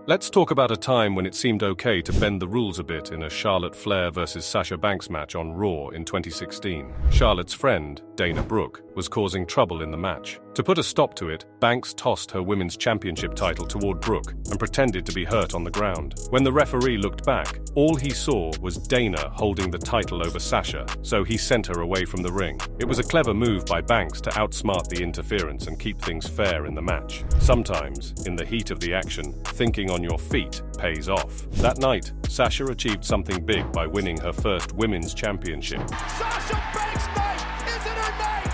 Let's talk about a time when it seemed okay to bend the rules a bit in a Charlotte Flair versus Sasha Banks match on Raw in 2016. Charlotte's friend, Dana Brooke, was causing trouble in the match. To put a stop to it, Banks tossed her women's championship title toward Brooke and pretended to be hurt on the ground. When the referee looked back, all he saw was Dana holding the title over Sasha, so he sent her away from the ring. It was a clever move by Banks to outsmart the interference and keep things fair in the match. Sometimes, in the heat of the action, thinking on your feet pays off. That night, Sasha achieved something big by winning her first women's championship. Sasha Banks' night! Is it her night?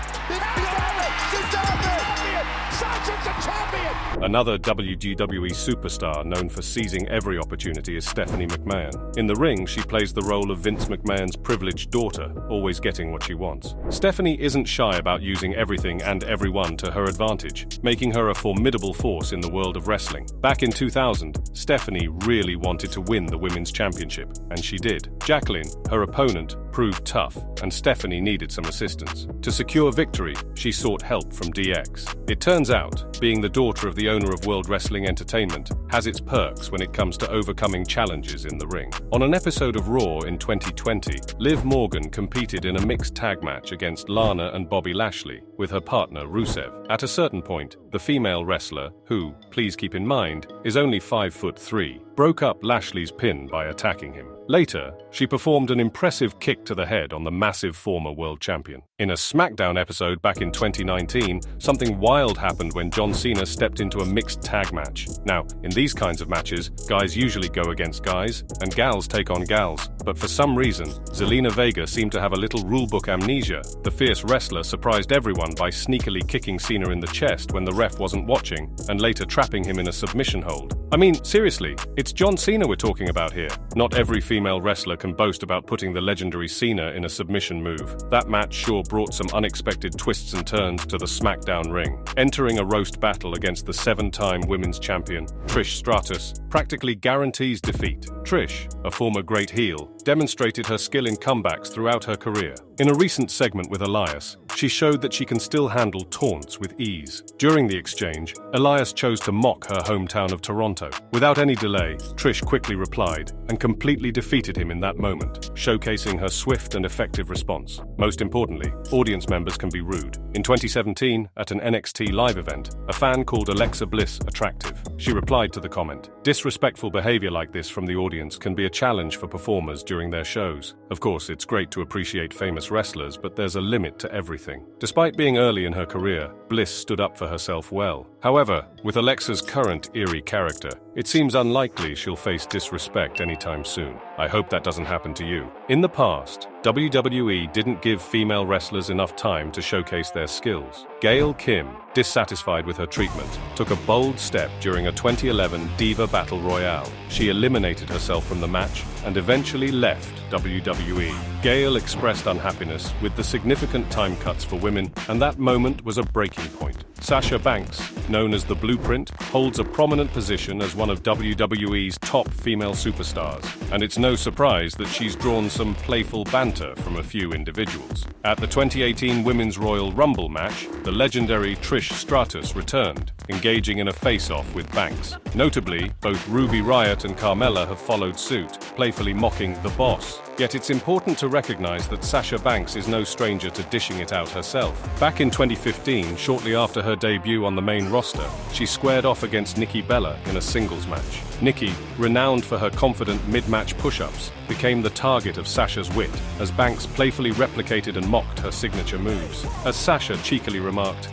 She's done it! Sasha's a champion! Another WWE superstar known for seizing every opportunity is Stephanie McMahon. In the ring, she plays the role of Vince McMahon's privileged daughter, always getting what she wants. Stephanie isn't shy about using everything and everyone to her advantage, making her a formidable force in the world of wrestling. Back in 2000, Stephanie really wanted to win the Women's Championship, and she did. Jacqueline, her opponent, proved tough, and Stephanie needed some assistance. To secure victory, she sought help from DX. It turns out, being the daughter of the owner of World Wrestling Entertainment has its perks when it comes to overcoming challenges in the ring. On an episode of Raw in 2020, Liv Morgan competed in a mixed tag match against Lana and Bobby Lashley with her partner Rusev. At a certain point, the female wrestler, who, please keep in mind, is only 5'3", broke up Lashley's pin by attacking him. Later, she performed an impressive kick to the head on the massive former world champion. In a SmackDown episode back in 2019, something wild happened when John Cena stepped into a mixed tag match. Now, in these kinds of matches, guys usually go against guys, and gals take on gals. But for some reason, Zelina Vega seemed to have a little rulebook amnesia. The fierce wrestler surprised everyone by sneakily kicking Cena in the chest when the ref wasn't watching, and later trapping him in a submission hold. I mean, seriously, it's John Cena we're talking about here. Not every female wrestler can boast about putting the legendary Cena in a submission move. That match sure brought some unexpected twists and turns to the SmackDown ring. Entering a roast battle against the 7-time women's champion, Trish Stratus, practically guarantees defeat. Trish, a former great heel, demonstrated her skill in comebacks throughout her career. In a recent segment with Elias, she showed that she can still handle taunts with ease. During the exchange, Elias chose to mock her hometown of Toronto. Without any delay, Trish quickly replied and completely defeated him in that moment, showcasing her swift and effective response. Most importantly, audience members can be rude. In 2017, at an NXT live event, a fan called Alexa Bliss attractive. She replied to the comment. Disrespectful behavior like this from the audience can be a challenge for performers during their shows. Of course, it's great to appreciate famous wrestlers, but there's a limit to everything. Despite being early in her career, Bliss stood up for herself well. However, with Alexa's current eerie character, it seems unlikely she'll face disrespect anytime soon. I hope that doesn't happen to you. In the past, WWE didn't give female wrestlers enough time to showcase their skills. Gail Kim, dissatisfied with her treatment, took a bold step during a 2011 Diva Battle Royale. She eliminated herself from the match and eventually left WWE. Gail expressed unhappiness with the significant time cuts for women, and that moment was a breaking point. Sasha Banks, known as the Blueprint, holds a prominent position as one of WWE's top female superstars, and it's no surprise that she's drawn some playful banter from a few individuals. At the 2018 Women's Royal Rumble match, the legendary Trish Stratus returned, engaging in a face-off with Banks. Notably, both Ruby Riott and Carmella have followed suit, playfully mocking the Boss. Yet it's important to recognize that Sasha Banks is no stranger to dishing it out herself. Back in 2015, shortly after her debut on the main roster, she squared off against Nikki Bella in a singles match. Nikki, renowned for her confident mid-match push-ups, became the target of Sasha's wit, as Banks playfully replicated and mocked her signature moves. As Sasha cheekily remarked,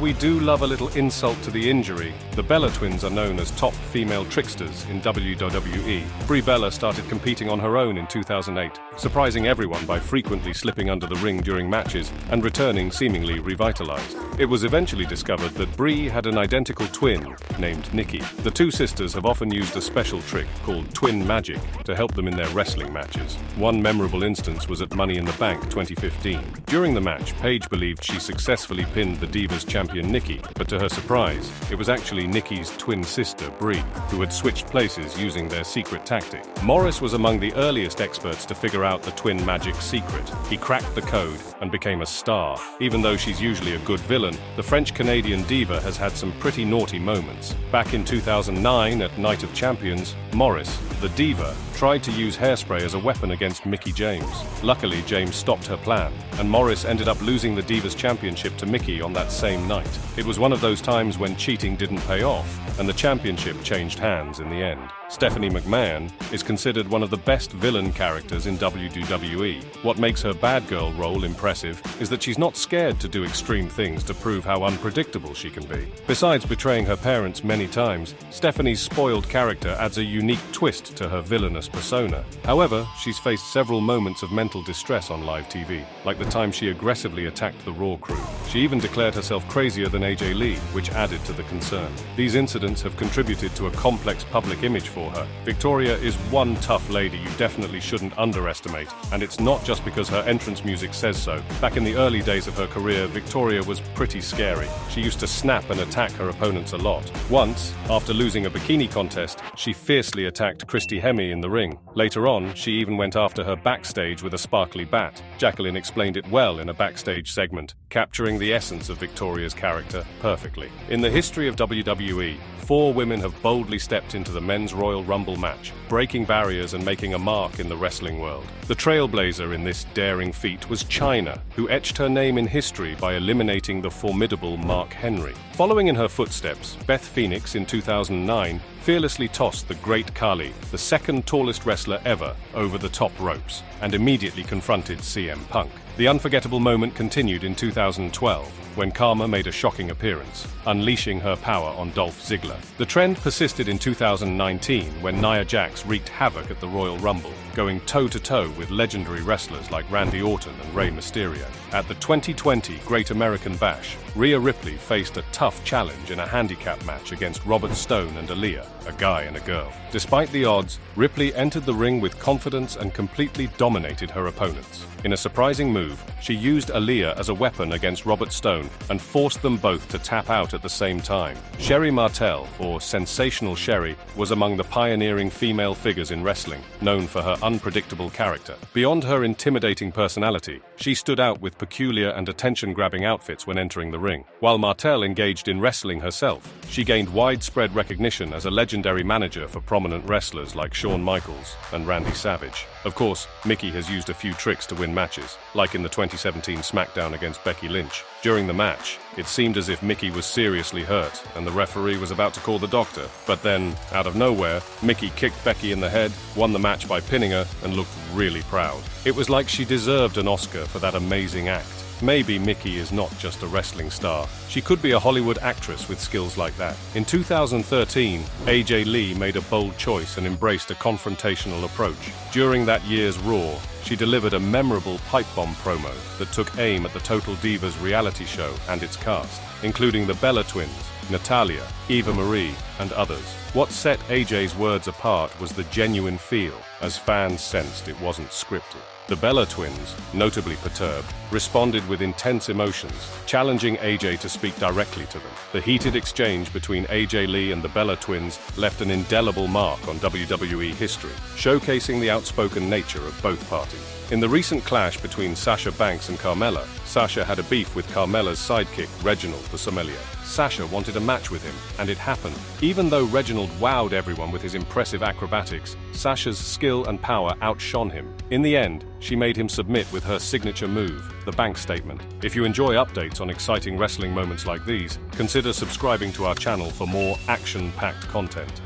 we do love a little insult to the injury." The Bella twins are known as top female tricksters in WWE. Brie Bella started competing on her own in 2008, surprising everyone by frequently slipping under the ring during matches and returning seemingly revitalized. It was eventually discovered that Brie had an identical twin named Nikki. The two sisters have often used a special trick called twin magic to help them in their wrestling matches. One memorable instance was at Money in the Bank 2015. During the match, Paige believed she successfully pinned the Divas champion Nikki, but to her surprise, it was actually Nikki's twin sister, Brie, who had switched places using their secret tactic. Morris was among the earliest experts to figure out the twin magic secret. He cracked the code and became a star. Even though she's usually a good villain, the French-Canadian diva has had some pretty naughty moments. Back in 2009 at Night of Champions, Morris, the diva, tried to use hairspray as a weapon against Mickie James. Luckily, James stopped her plan, and Morris ended up losing the Divas Championship to Mickie on that same night. It was one of those times when cheating didn't pay off, and the championship changed hands in the end. Stephanie McMahon is considered one of the best villain characters in WWE. What makes her bad girl role impressive is that she's not scared to do extreme things to prove how unpredictable she can be. Besides betraying her parents many times, Stephanie's spoiled character adds a unique twist to her villainous persona. However, she's faced several moments of mental distress on live TV, like the time she aggressively attacked the Raw crew. She even declared herself crazier than AJ Lee, which added to the concern. These incidents have contributed to a complex public image for her. Victoria is one tough lady you definitely shouldn't underestimate, and it's not just because her entrance music says so. Back in the early days of her career, Victoria was pretty scary. She used to snap and attack her opponents a lot. Once, after losing a bikini contest, she fiercely attacked Christy Hemme in the ring. Later on, she even went after her backstage with a sparkly bat. Jacqueline explained it well in a backstage segment, capturing the essence of Victoria's character perfectly. In the history of WWE, 4 women have boldly stepped into the Men's Royal Rumble match, breaking barriers and making a mark in the wrestling world. The trailblazer in this daring feat was Chyna, who etched her name in history by eliminating the formidable Mark Henry. Following in her footsteps, Beth Phoenix in 2009 fearlessly tossed the Great Khali, the second tallest wrestler ever, over the top ropes, and immediately confronted CM Punk. The unforgettable moment continued in 2012, when Karma made a shocking appearance, unleashing her power on Dolph Ziggler. The trend persisted in 2019, when Nia Jax wreaked havoc at the Royal Rumble, going toe-to-toe with legendary wrestlers like Randy Orton and Rey Mysterio. At the 2020 Great American Bash, Rhea Ripley faced a tough challenge in a handicap match against Robert Stone and Aaliyah, a guy and a girl. Despite the odds, Ripley entered the ring with confidence and completely dominated her opponents. In a surprising move, she used Aaliyah as a weapon against Robert Stone and forced them both to tap out at the same time. Sherry Martel, or Sensational Sherry, was among the pioneering female figures in wrestling, known for her unpredictable character. Beyond her intimidating personality, she stood out with peculiar and attention-grabbing outfits when entering the ring. While Martel engaged in wrestling herself, she gained widespread recognition as a legendary manager for prominent wrestlers like Shawn Michaels and Randy Savage. Of course, Mickie has used a few tricks to win matches, like in the 2017 SmackDown against Becky Lynch. During the match, it seemed as if Mickie was seriously hurt and the referee was about to call the doctor. But then, out of nowhere, Mickie kicked Becky in the head, won the match by pinning her, and looked really proud. It was like she deserved an Oscar for that amazing act. Maybe Mickie is not just a wrestling star. She could be a Hollywood actress with skills like that. In 2013, AJ Lee made a bold choice and embraced a confrontational approach. During that year's Raw, she delivered a memorable pipe bomb promo that took aim at the Total Divas reality show and its cast, including the Bella Twins, Natalya, Eva Marie, and others. What set AJ's words apart was the genuine feel, as fans sensed it wasn't scripted. The Bella Twins, notably perturbed, responded with intense emotions, challenging AJ to speak directly to them. The heated exchange between AJ Lee and the Bella Twins left an indelible mark on WWE history, showcasing the outspoken nature of both parties. In the recent clash between Sasha Banks and Carmella, Sasha had a beef with Carmella's sidekick, Reginald the Sommelier. Sasha wanted a match with him, and it happened. Even though Reginald wowed everyone with his impressive acrobatics, Sasha's skill and power outshone him. In the end, she made him submit with her signature move, the Banks Statement. If you enjoy updates on exciting wrestling moments like these, consider subscribing to our channel for more action-packed content.